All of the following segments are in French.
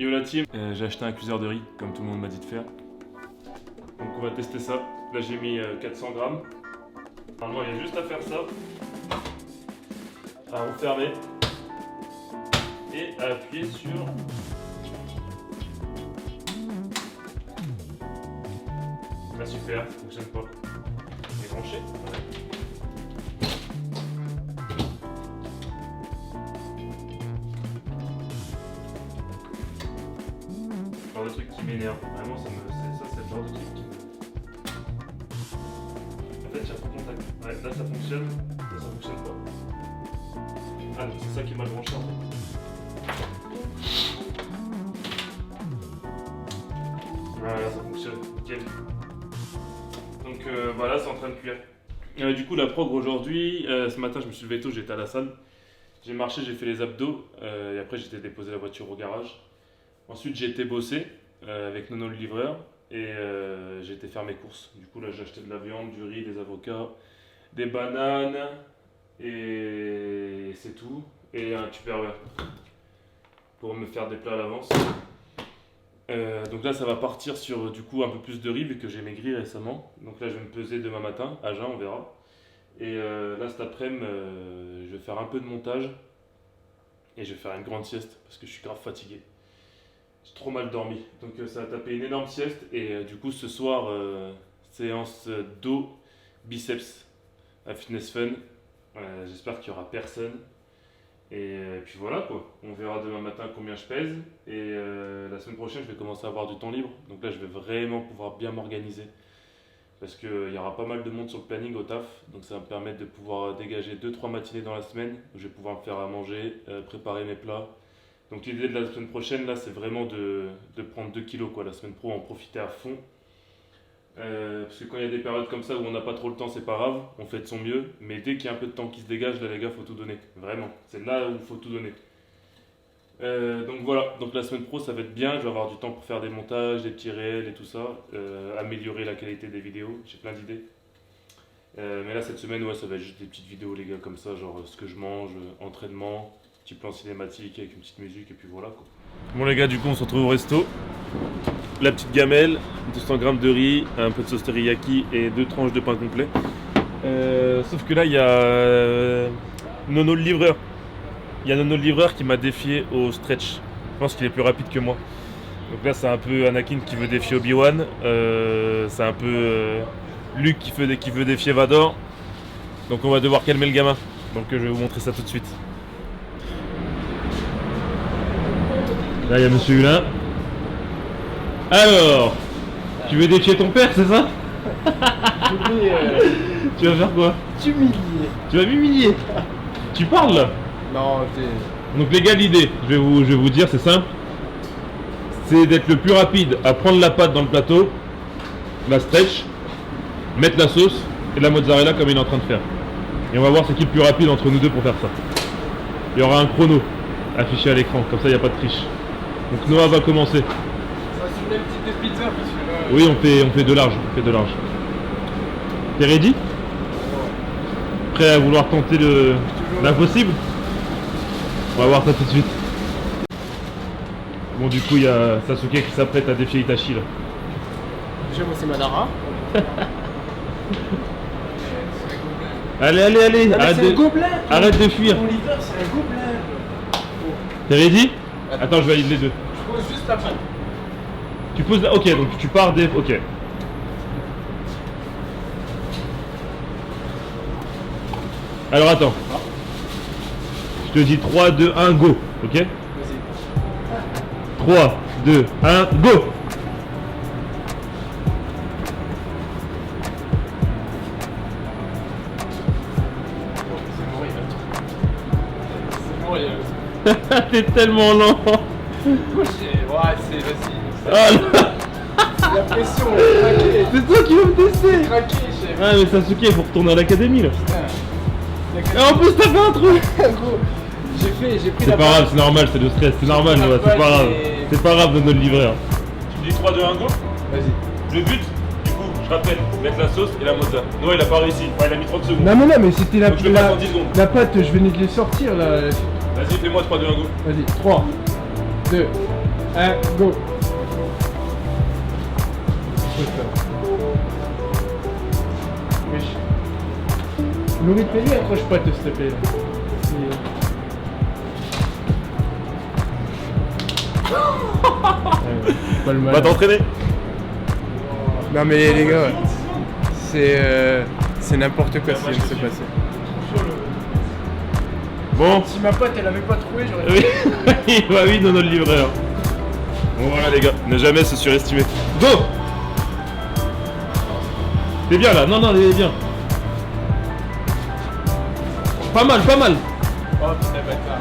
Yo la team, j'ai acheté un cuiseur de riz comme tout le monde m'a dit de faire. Donc on va tester ça. Là j'ai mis 400 grammes. Normalement il y a juste à faire ça. À refermer. Et à appuyer sur... Là super, ça fonctionne pas. Il est branché. Ouais. Le truc qui m'énerve, vraiment c'est le genre de truc qui En fait, il y a trop de contact. Ouais, là ça fonctionne, là ça fonctionne pas. Ah donc c'est ça qui est mal branché en fait. Voilà, ça fonctionne, nickel. Donc voilà, c'est en train de cuire. Du coup la prog aujourd'hui, ce matin je me suis levé tôt, j'étais à la salle. J'ai marché, j'ai fait les abdos, et après j'ai été déposer la voiture au garage. Ensuite j'ai été bosser avec Nono le livreur et j'ai été faire mes courses. Du coup là j'ai acheté de la viande, du riz, des avocats, des bananes et c'est tout. Et un Tupperware pour me faire des plats à l'avance. Donc là ça va partir sur du coup un peu plus de riz vu que j'ai maigri récemment. Donc là je vais me peser demain matin, à jeun on verra. Et là cet après-midi je vais faire un peu de montage et je vais faire une grande sieste parce que je suis grave fatigué. J'ai trop mal dormi, donc ça va taper une énorme sieste et du coup ce soir séance dos, biceps à Fitness Fun. J'espère qu'il n'y aura personne et puis voilà quoi, on verra demain matin combien je pèse et la semaine prochaine je vais commencer à avoir du temps libre, donc là je vais vraiment pouvoir bien m'organiser parce qu'il y aura pas mal de monde sur le planning au taf, donc ça va me permettre de pouvoir dégager 2-3 matinées dans la semaine où je vais pouvoir me faire à manger, préparer mes plats. Donc l'idée de la semaine prochaine là c'est vraiment de prendre 2 kilos quoi, la semaine pro, en profiter à fond. Parce que quand il y a des périodes comme ça où on n'a pas trop le temps c'est pas grave, on fait de son mieux, mais dès qu'il y a un peu de temps qui se dégage là les gars faut tout donner, vraiment, c'est là où il faut tout donner. Donc voilà, donc la semaine pro ça va être bien, je vais avoir du temps pour faire des montages, des petits réels et tout ça, améliorer la qualité des vidéos, j'ai plein d'idées. Mais là cette semaine ouais ça va être juste des petites vidéos les gars comme ça, genre ce que je mange, entraînement. Petit plan cinématique avec une petite musique et puis voilà quoi. Bon les gars du coup on se retrouve au resto. La petite gamelle, 200 grammes de riz, un peu de sauce teriyaki et 2 tranches de pain complet. Sauf que là il y a Nono le livreur. Il y a Nono le livreur qui m'a défié au stretch. Je pense qu'il est plus rapide que moi. Donc là c'est un peu Anakin qui veut défier Obi-Wan. C'est un peu Luke qui veut défier Vador. Donc on va devoir calmer le gamin. Donc je vais vous montrer ça tout de suite. Là, il y a Monsieur Hulin. Alors, tu veux défier ton père, c'est ça? Tu vas faire quoi? T'humilier. Tu vas m'humilier. Tu parles là? Non, t'es... Donc les gars, l'idée, je vais vous dire, c'est simple. C'est d'être le plus rapide à prendre la pâte dans le plateau, la stretch, mettre la sauce et la mozzarella comme il est en train de faire. Et on va voir c'est qui le plus rapide entre nous deux pour faire ça. Il y aura un chrono affiché à l'écran, comme ça il n'y a pas de triche. Donc Noah va commencer. Ça c'est une petite pizza parce que là... Oui, on fait de large, T'es ready? Prêt à vouloir tenter l'impossible? On va voir ça tout de suite. Bon du coup il y a Sasuke qui s'apprête à défier Itachi là. Déjà moi c'est Madara. Allez, arrête de fuir. Mon livreur c'est un gobelet. T'es ready? Attends, je valide les deux. Je pose juste la pâte. Tu poses là, ok, donc tu pars des... Ok. Alors attends. Je te dis 3, 2, 1, go. Ok? Vas-y. 3, 2, 1, go. T'es tellement lent. Ouais, c'est... Vas-y. Oh là. C'est la pression, craqué. C'est toi qui vas me tester. Craqué, chef. Ah mais Sasuke, il faut retourner à l'académie là. Putain. Et en plus t'as fait un truc. Gros, j'ai pris C'est la pas grave, c'est normal, c'est le stress, c'est normal, la ouais, c'est pas balle grave. et- C'est pas grave de notre livreur. Tu me dis 3, 2, 1, go. Vas-y. Le but, du coup, je rappelle, mettre la sauce et la mozza. Non, il a pas réussi, enfin, il a mis 30 secondes. Non mais c'était la... Donc je le passe en 10 secondes. La pâte, je venais de les sortir là. Vas-y, fais-moi 3, 2, 1, go. Vas-y, 3, 2, Go. Wesh. Nourrit de lui, accroche pas, s'il te plaît. Là. Pas le mal. Va t'entraîner. Non mais les gars, c'est n'importe quoi ce qui vient de se passer. Bon. Si ma pote elle avait pas trouvé, j'aurais Oui, bah oui, non, le livreur. Bon voilà les gars, ne jamais se surestimer. Go. T'es bien là, non, t'es bien. Pas mal, pas mal. Oh putain bâtard.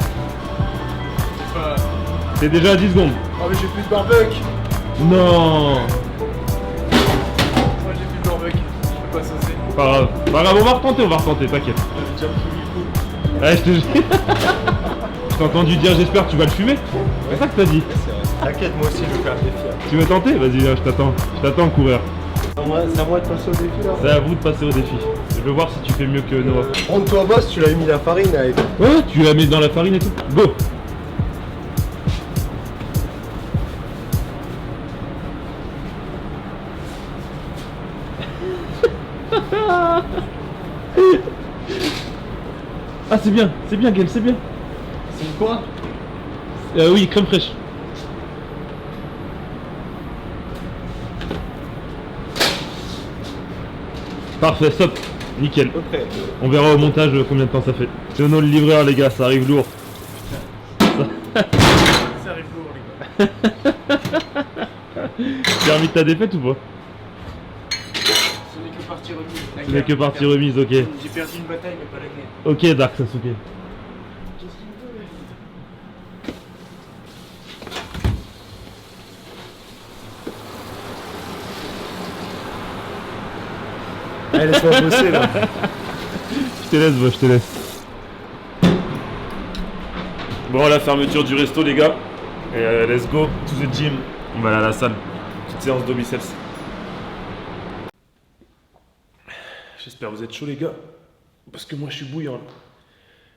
C'est pas... T'es déjà à 10 secondes. Oh mais j'ai plus de barbecue. Non. Moi j'ai plus de barbecue. Je peux pas saucer. Pas grave, on va retenter, t'inquiète. J'ai déjà pris le coup. Ouais, je te jure. Je t'ai entendu dire j'espère que tu vas le fumer. C'est ça que t'as dit. C'est vrai. T'inquiète, moi aussi je vais faire le défi. Tu veux tenter? Vas-y, viens, je t'attends, coureur. C'est à moi de passer au défi là. C'est à vous de passer au défi. Je veux voir si tu fais mieux que Noah. Prends-toi boss, tu l'as mis la farine avec. Ouais, tu la mets dans la farine et tout. Go. Ah c'est bien Gaël, c'est bien. C'est quoi? Oui, crème fraîche. Parfait, stop. Nickel. À peu près. On verra au montage combien de temps ça fait. C'est Ono le livreur les gars, ça arrive lourd. Ça arrive lourd les gars. Tu as remis ta défaite ou pas? Ce n'est que partie remise. La Ce n'est guerre, que partie j'ai perdu. remise, ok. J'ai perdu une bataille mais pas la guerre. Ok Dark, ça c'est ok. Qu'est-ce qu'il veut David? Allez, laisse-moi bosser là. Je te laisse, je te laisse. Bon, la fermeture du resto, les gars. Et let's go to the gym. On va aller à la salle. Petite séance de biceps. J'espère que vous êtes chauds, les gars. Parce que moi, je suis bouillant.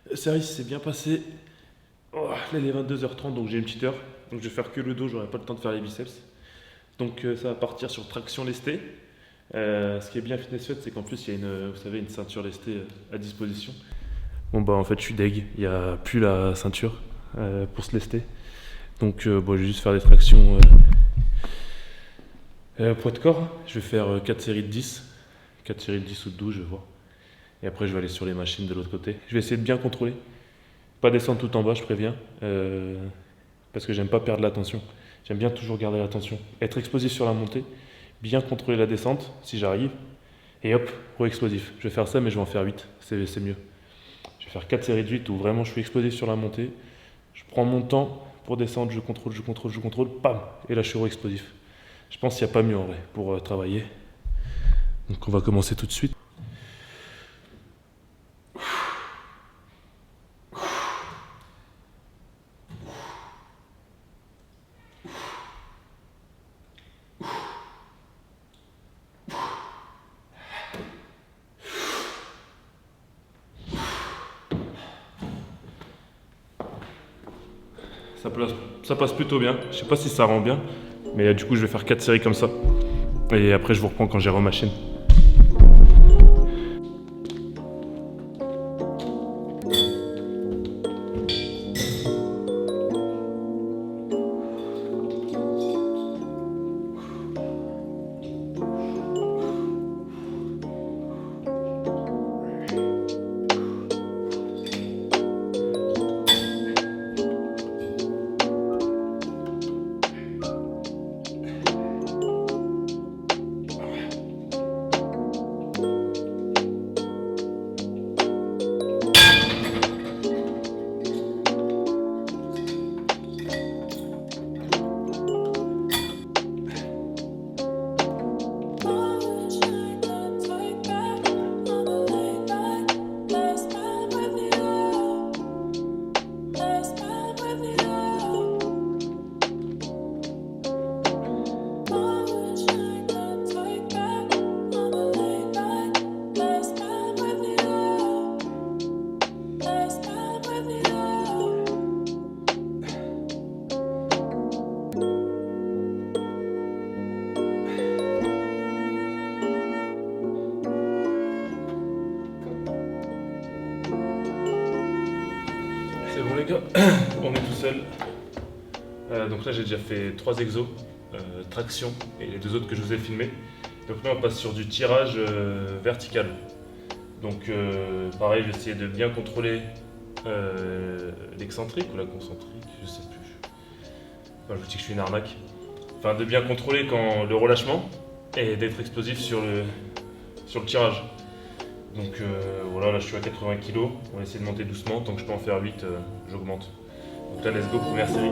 Le service s'est bien passé. Oh, là, il est 22h30, donc j'ai une petite heure. Donc je vais faire que le dos, j'aurai pas le temps de faire les biceps. Donc ça va partir sur traction lestée. Ce qui est bien Fitness Fed, c'est qu'en plus il y a vous savez, une ceinture lestée à disposition. Bon bah en fait je suis deg, il n'y a plus la ceinture pour se lester. Donc bon, je vais juste faire des tractions poids de corps. Je vais faire 4 séries de 10. 4 séries de 10 ou de 12, je vais voir. Et après je vais aller sur les machines de l'autre côté. Je vais essayer de bien contrôler. Pas descendre tout en bas, je préviens. Parce que j'aime pas perdre l'attention. J'aime bien toujours garder l'attention. Être explosif sur la montée. Bien contrôler la descente, si j'arrive, et hop, re-explosif. Je vais faire ça, mais je vais en faire 8, c'est mieux. Je vais faire 4 séries de 8 où vraiment je suis explosif sur la montée. Je prends mon temps pour descendre, je contrôle, pam, et là je suis re-explosif. Je pense qu'il n'y a pas mieux en vrai pour travailler. Donc on va commencer tout de suite. Ça passe plutôt bien. Je sais pas si ça rend bien, mais du coup je vais faire 4 séries comme ça. Et après je vous reprends quand j'ai remachine. On est tout seul. Donc là j'ai déjà fait 3 exos, traction et les 2 autres que je vous ai filmés. Donc là on passe sur du tirage vertical. Donc pareil, je vais essayer de bien contrôler l'excentrique ou la concentrique, je sais plus. Enfin, je vous dis que je suis une arnaque. Enfin, de bien contrôler quand le relâchement et d'être explosif sur le tirage. Donc voilà, là je suis à 80 kg, on va essayer de monter doucement, tant que je peux en faire 8, j'augmente. Donc là, let's go, première série.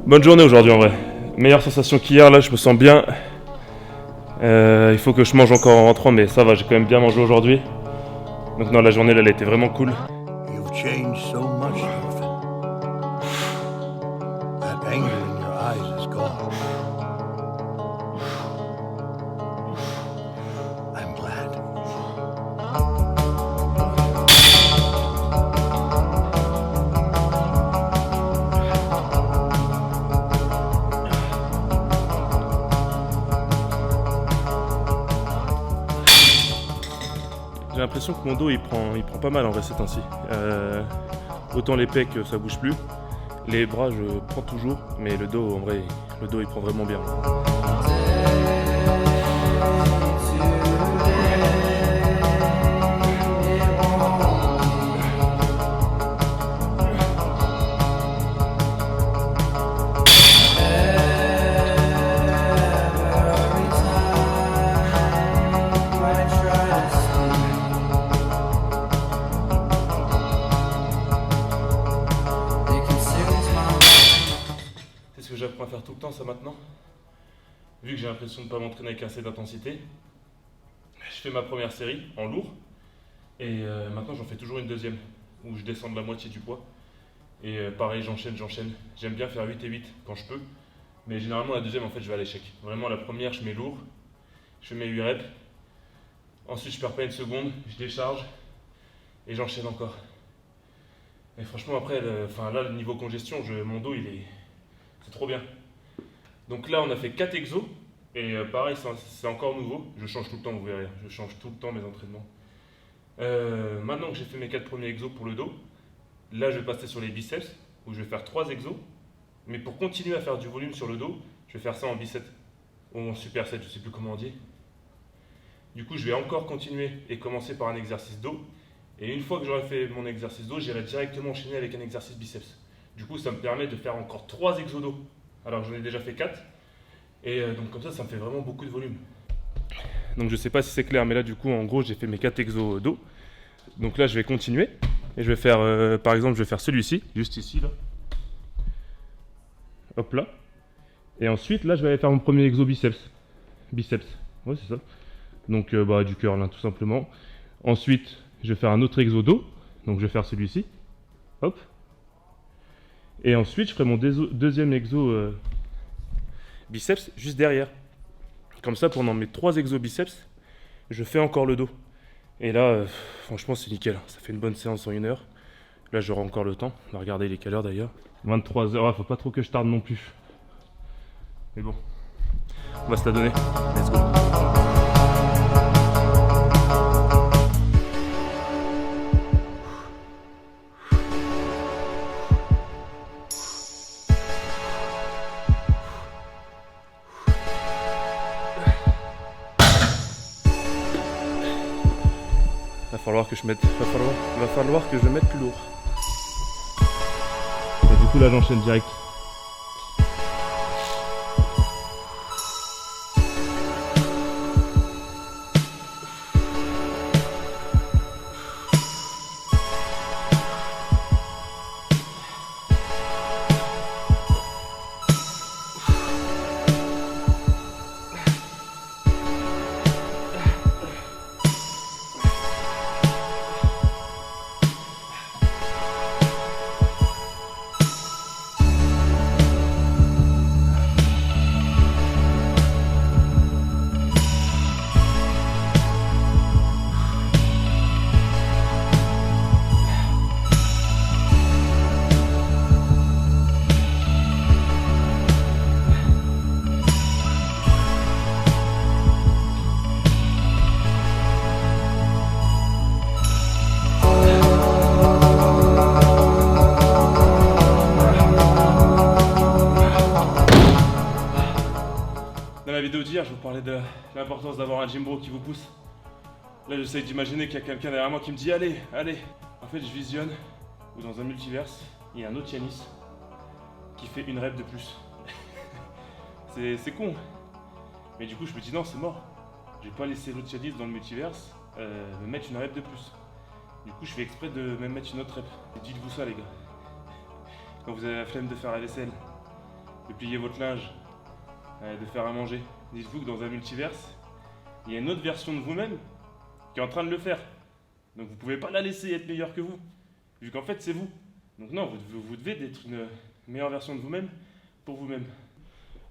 Bonne journée aujourd'hui en vrai. Meilleure sensation qu'hier, là je me sens bien. Il faut que je mange encore en rentrant, mais ça va, j'ai quand même bien mangé aujourd'hui. Donc non, la journée là, elle a été vraiment cool. You've changed so much, Dolphin. That anger in your eyes is gone. I'm glad. J'ai l'impression que mon dos il prend pas mal en vrai ces temps-ci. Autant les pecs ça bouge plus, les bras je prends toujours, mais le dos en vrai, le dos il prend vraiment bien. C'est ce que j'apprends à faire tout le temps ça maintenant. Vu que j'ai l'impression de ne pas m'entraîner avec assez d'intensité, je fais ma première série en lourd et maintenant j'en fais toujours une deuxième où je descends de la moitié du poids. Et pareil, j'enchaîne. J'aime bien faire 8 et 8 quand je peux, mais généralement la deuxième en fait je vais à l'échec. Vraiment la première je mets lourd, je fais mes 8 reps, ensuite je perds pas une seconde, je décharge et j'enchaîne encore. Et franchement après, là le niveau congestion, mon dos c'est trop bien. Donc là on a fait 4 exos et pareil c'est encore nouveau, je change tout le temps, vous verrez, je change tout le temps mes entraînements. Maintenant que j'ai fait mes 4 premiers exos pour le dos, là je vais passer sur les biceps où je vais faire 3 exos, mais pour continuer à faire du volume sur le dos, je vais faire ça en biceps ou en superset, je sais plus comment on dit. Du coup je vais encore continuer et commencer par un exercice dos, et une fois que j'aurai fait mon exercice dos, j'irai directement enchaîner avec un exercice biceps. Du coup ça me permet de faire encore 3 exos dos, alors j'en ai déjà fait 4, et donc comme ça me fait vraiment beaucoup de volume. Donc je sais pas si c'est clair, mais là du coup en gros j'ai fait mes 4 exos dos. Donc là je vais continuer et je vais faire par exemple je vais faire celui-ci, juste ici là. Hop là. Et ensuite là je vais aller faire mon premier exo biceps. Ouais c'est ça. Donc du curl là tout simplement. Ensuite je vais faire un autre exo dos. Donc je vais faire celui-ci. Hop. Et ensuite je ferai mon deuxième exo biceps juste derrière. Comme ça pendant mes 3 exos biceps, je fais encore le dos. Et là, franchement, c'est nickel. Ça fait une bonne séance en 1 heure. Là, j'aurai encore le temps. On va regarder les quelle heure d'ailleurs. 23 h. Ah, faut pas trop que je tarde non plus. Mais bon, on va se la donner. Let's go. Va falloir que je mette plus lourd. Et du coup là j'enchaîne direct. vidéo d'hier, je vous parlais de l'importance d'avoir un gym bro qui vous pousse. Là, j'essaye d'imaginer qu'il y a quelqu'un derrière moi qui me dit allez, allez. En fait, je visionne où dans un multiverse, il y a un autre Yanis qui fait une rep de plus. C'est con. Mais du coup, je me dis non, c'est mort. Je vais pas laisser l'autre Yanis dans le multiverse me mettre une rep de plus. Du coup, je fais exprès de même mettre une autre rep. Dites-vous ça, les gars. Quand vous avez la flemme de faire la vaisselle, de plier votre linge, de faire à manger, dites-vous que dans un multiverse, il y a une autre version de vous-même qui est en train de le faire. Donc vous pouvez pas la laisser être meilleure que vous, vu qu'en fait c'est vous. Donc non, vous devez être une meilleure version de vous-même pour vous-même.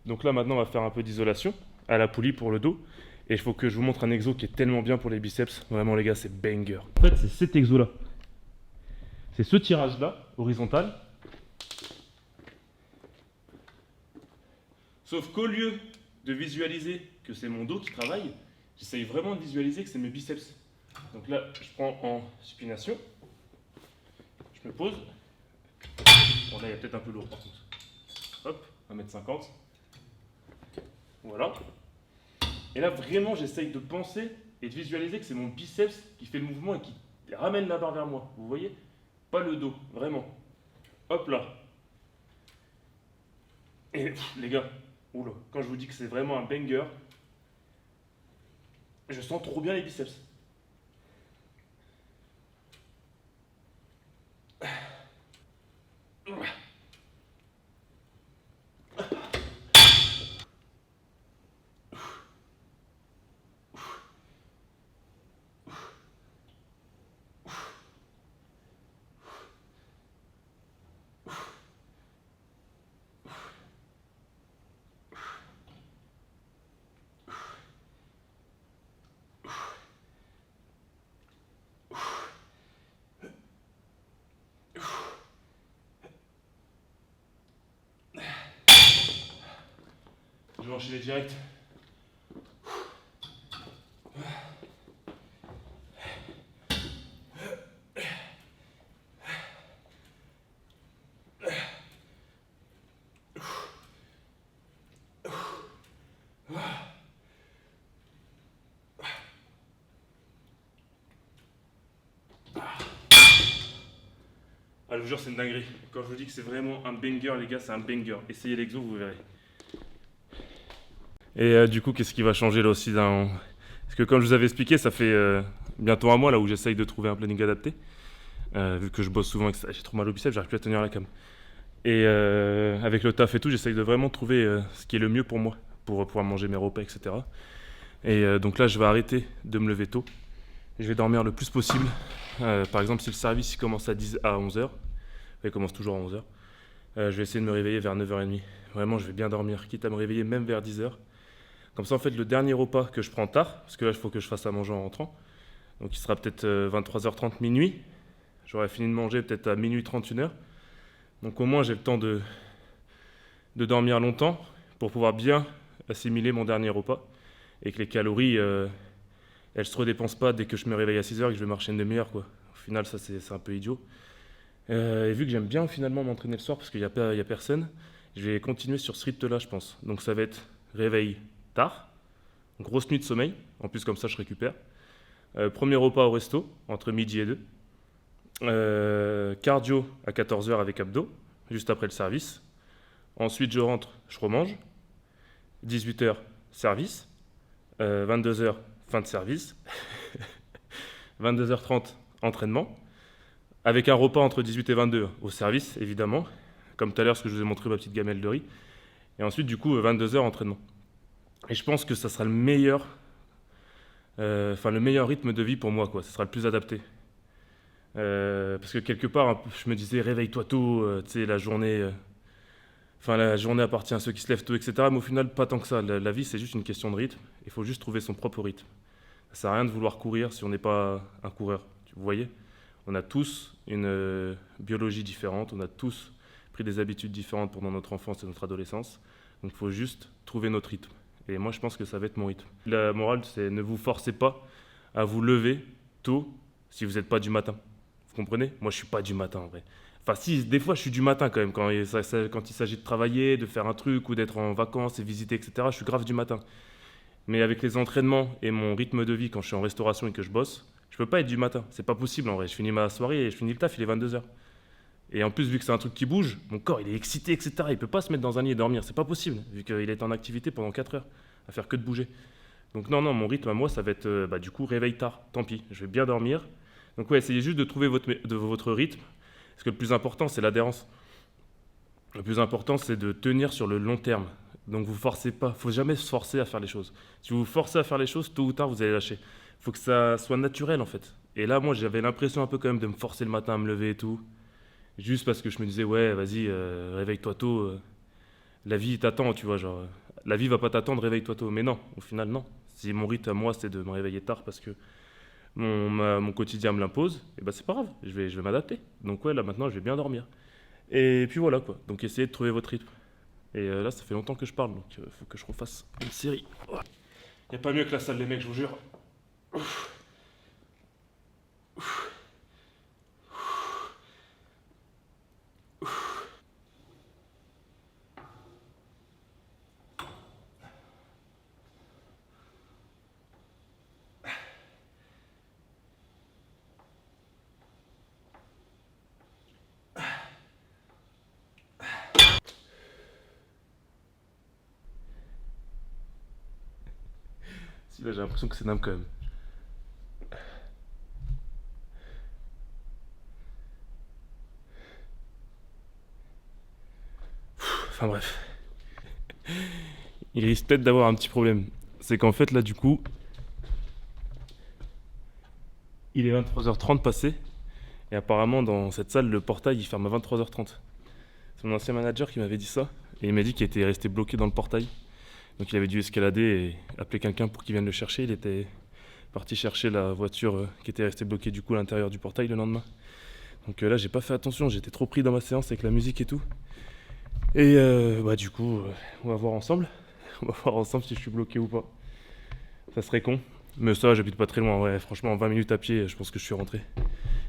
Donc là maintenant on va faire un peu d'isolation à la poulie pour le dos. Et il faut que je vous montre un exo qui est tellement bien pour les biceps. Vraiment les gars, c'est banger. En fait c'est cet exo là. C'est ce tirage là, horizontal. Sauf qu'au lieu de visualiser que c'est mon dos qui travaille, j'essaye vraiment de visualiser que c'est mes biceps. Donc là, je prends en supination, je me pose. Bon là, il y a peut-être un peu lourd par contre. Hop, 1m50. Voilà. Et là, vraiment, j'essaye de penser et de visualiser que c'est mon biceps qui fait le mouvement et qui ramène la barre vers moi. Vous voyez? Pas le dos, vraiment. Hop là. Et les gars, oula, quand je vous dis que c'est vraiment un banger, je sens trop bien les biceps. Je vais enchaîner direct. Ah, je vous jure, c'est une dinguerie. Quand je vous dis que c'est vraiment un banger, les gars, c'est un banger. Essayez l'exo, vous verrez. Et du coup, qu'est-ce qui va changer là aussi Parce que comme je vous avais expliqué, ça fait bientôt un mois là où j'essaye de trouver un planning adapté. Vu que je bosse souvent, j'ai trop mal au biceps, j'arrive plus à tenir la cam. Et avec le taf et tout, j'essaye de vraiment trouver ce qui est le mieux pour moi, pour pouvoir manger mes repas, etc. Et donc là, je vais arrêter de me lever tôt. Je vais dormir le plus possible. Par exemple, si le service il commence à 11h, il commence toujours à 11h, je vais essayer de me réveiller vers 9h30. Vraiment, je vais bien dormir, quitte à me réveiller même vers 10h. Comme ça, en fait, le dernier repas que je prends tard, parce que là, il faut que je fasse à manger en rentrant, donc il sera peut-être 23h30, minuit. J'aurai fini de manger peut-être à minuit 31h. Donc au moins, j'ai le temps de dormir longtemps pour pouvoir bien assimiler mon dernier repas et que les calories, elles se redépensent pas dès que je me réveille à 6h et que je vais marcher une demi-heure, quoi. Au final, ça, c'est un peu idiot. Et vu que j'aime bien finalement m'entraîner le soir parce qu'il y a personne, je vais continuer sur ce rythme-là, je pense. Donc ça va être réveil tard, grosse nuit de sommeil, en plus comme ça je récupère. Premier repas au resto, entre midi et 2. Cardio à 14h avec abdos, juste après le service. Ensuite je rentre, je remange. 18h, service. 22h, fin de service. 22h30, entraînement. Avec un repas entre 18 et 22 au service, évidemment. Comme tout à l'heure, ce que je vous ai montré, ma petite gamelle de riz. Et ensuite, du coup, 22h, entraînement. Et je pense que ça sera le meilleur rythme de vie pour moi, quoi. Ça sera le plus adapté. Parce que quelque part, je me disais, réveille-toi tôt, tu sais, la journée appartient à ceux qui se lèvent tôt, etc. Mais au final, pas tant que ça. La vie, c'est juste une question de rythme. Il faut juste trouver son propre rythme. Ça sert à rien de vouloir courir si on n'est pas un coureur. Vous voyez ? On a tous une biologie différente, on a tous pris des habitudes différentes pendant notre enfance et notre adolescence. Donc il faut juste trouver notre rythme. Et moi, je pense que ça va être mon rythme. La morale, c'est ne vous forcez pas à vous lever tôt si vous n'êtes pas du matin. Vous comprenez ? Moi, je ne suis pas du matin, en vrai. Enfin, si, des fois, je suis du matin quand même, quand il s'agit de travailler, de faire un truc ou d'être en vacances et visiter, etc. Je suis grave du matin. Mais avec les entraînements et mon rythme de vie quand je suis en restauration et que je bosse, je peux pas être du matin. C'est pas possible en vrai. Je finis ma soirée et je finis le taf, il est 22h. Et en plus, vu que c'est un truc qui bouge, mon corps il est excité, etc. Il peut pas se mettre dans un lit et dormir. C'est pas possible, vu qu'il est en activité pendant 4 heures, à faire que de bouger. Donc non, mon rythme à moi, ça va être du coup réveil tard. Tant pis, je vais bien dormir. Donc ouais, essayez juste de trouver votre rythme. Parce que le plus important, c'est l'adhérence. Le plus important, c'est de tenir sur le long terme. Donc vous forcez pas. Faut jamais se forcer à faire les choses. Si vous vous forcez à faire les choses, tôt ou tard, vous allez lâcher. Faut que ça soit naturel en fait. Et là, moi, j'avais l'impression un peu quand même de me forcer le matin à me lever et tout. Juste parce que je me disais, ouais, vas-y, réveille-toi tôt. La vie t'attend, tu vois, genre. La vie va pas t'attendre, réveille-toi tôt. Mais non, au final, non. Si mon rythme à moi, c'est de me réveiller tard parce que mon quotidien me l'impose, et ben c'est pas grave, je vais m'adapter. Donc ouais, là maintenant, je vais bien dormir. Et puis voilà quoi. Donc essayez de trouver votre rythme. Et là, ça fait longtemps que je parle, donc faut que je refasse une série. Y a pas mieux que la salle des mecs, je vous jure. Si là, j'ai l'impression que c'est Nam quand même. Enfin bref. Il risque peut-être d'avoir un petit problème. C'est qu'en fait là du coup, il est 23h30 passé. Et apparemment dans cette salle, le portail il ferme à 23h30. C'est mon ancien manager qui m'avait dit ça. Et il m'a dit qu'il était resté bloqué dans le portail. Donc il avait dû escalader et appeler quelqu'un pour qu'il vienne le chercher. Il était parti chercher la voiture qui était restée bloquée du coup à l'intérieur du portail le lendemain. Donc là j'ai pas fait attention, j'étais trop pris dans ma séance avec la musique et tout. Et du coup, on va voir ensemble. On va voir ensemble si je suis bloqué ou pas. Ça serait con. Mais ça, j'habite pas très loin. Ouais, franchement, en 20 minutes à pied, je pense que je suis rentré.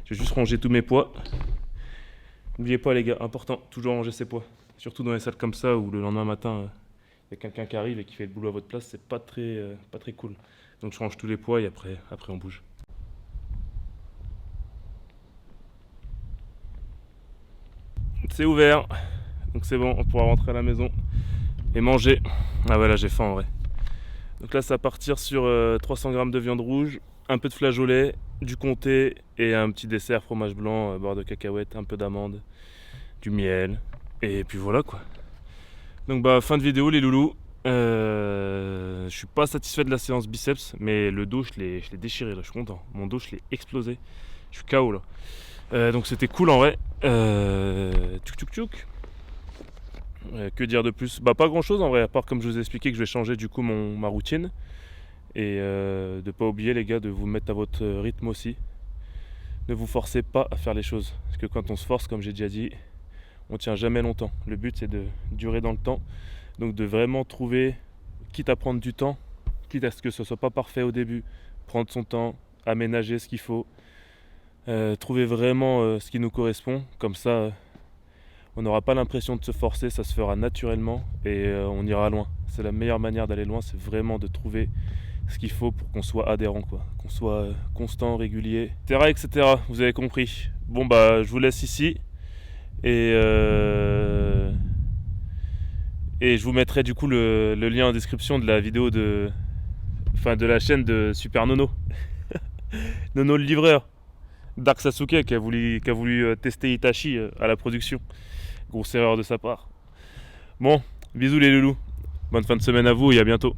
Je vais juste ranger tous mes poids. N'oubliez pas, les gars, important, toujours ranger ses poids. Surtout dans les salles comme ça où le lendemain matin, il y a quelqu'un qui arrive et qui fait le boulot à votre place, c'est pas très cool. Donc je range tous les poids et après on bouge. C'est ouvert. Donc c'est bon, on pourra rentrer à la maison et manger. Ah ouais, là j'ai faim en vrai. Donc là ça va partir sur 300 g de viande rouge, un peu de flageolet, du comté et un petit dessert fromage blanc, beurre de cacahuète, un peu d'amande, du miel. Et puis voilà quoi. Donc fin de vidéo les loulous. Je suis pas satisfait de la séance biceps, mais le dos je l'ai déchiré là, je suis content. Mon dos je l'ai explosé. Je suis KO là. Donc c'était cool en vrai. Tchouk. Que dire de plus? Pas grand chose en vrai, à part comme je vous ai expliqué que je vais changer du coup ma routine. Et de pas oublier les gars de vous mettre à votre rythme aussi. Ne vous forcez pas à faire les choses. Parce que quand on se force, comme j'ai déjà dit, on tient jamais longtemps. Le but c'est de durer dans le temps. Donc de vraiment trouver, quitte à prendre du temps, quitte à ce que ce soit pas parfait au début, prendre son temps, aménager ce qu'il faut. Trouver vraiment ce qui nous correspond. Comme ça... on n'aura pas l'impression de se forcer, ça se fera naturellement et on ira loin. C'est la meilleure manière d'aller loin, c'est vraiment de trouver ce qu'il faut pour qu'on soit adhérent, quoi. Qu'on soit constant, régulier, etc. Vous avez compris. Bon je vous laisse ici et je vous mettrai du coup le lien en description de la vidéo de la chaîne de Super Nono. Nono le livreur. Dark Sasuke qui a voulu tester Itachi à la production. Grosse erreur de sa part. Bon, bisous les loulous. Bonne fin de semaine à vous et à bientôt.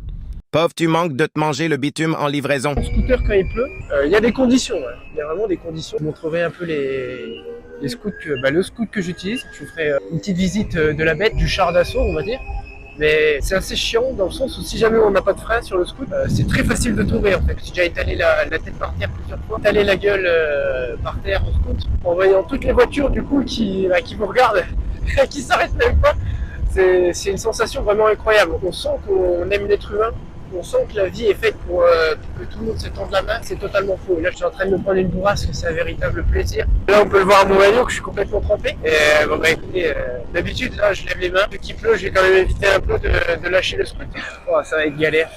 Pauvre, tu manques de te manger le bitume en livraison. Le scooter, quand il pleut, il y a des conditions. Ouais. Il y a vraiment des conditions. Je vous montrerai un peu les scouts le scoot que j'utilise. Je vous ferai une petite visite de la bête, du char d'assaut, on va dire. Mais c'est assez chiant dans le sens où si jamais on n'a pas de frein sur le scoot, c'est très facile de tomber en fait. J'ai déjà étalé la tête par terre plusieurs fois, étalé la gueule par terre en scoot, en voyant toutes les voitures du coup qui vous regardent, qui s'arrêtent même pas. C'est une sensation vraiment incroyable. On sent qu'on aime l'être humain on sent que la vie est faite pour que tout le monde se tende la main, c'est totalement faux. Là, je suis en train de me prendre une bourrasque, c'est un véritable plaisir. Là, on peut le voir à mon maillot que je suis complètement trempé. Et bon, bah écoutez, d'habitude, là, je lève les mains. Vu qu'il pleut, j'ai quand même évité un peu de lâcher le scout. Oh, ça va être galère.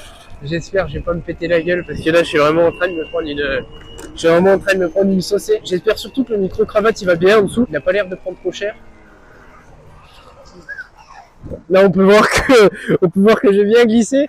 J'espère que je vais pas me péter la gueule parce que là, je suis vraiment en train de me prendre une saucée. J'espère surtout que le micro-cravate, il va bien en dessous. Il n'a pas l'air de prendre trop cher. Là, on peut voir que j'ai bien glissé.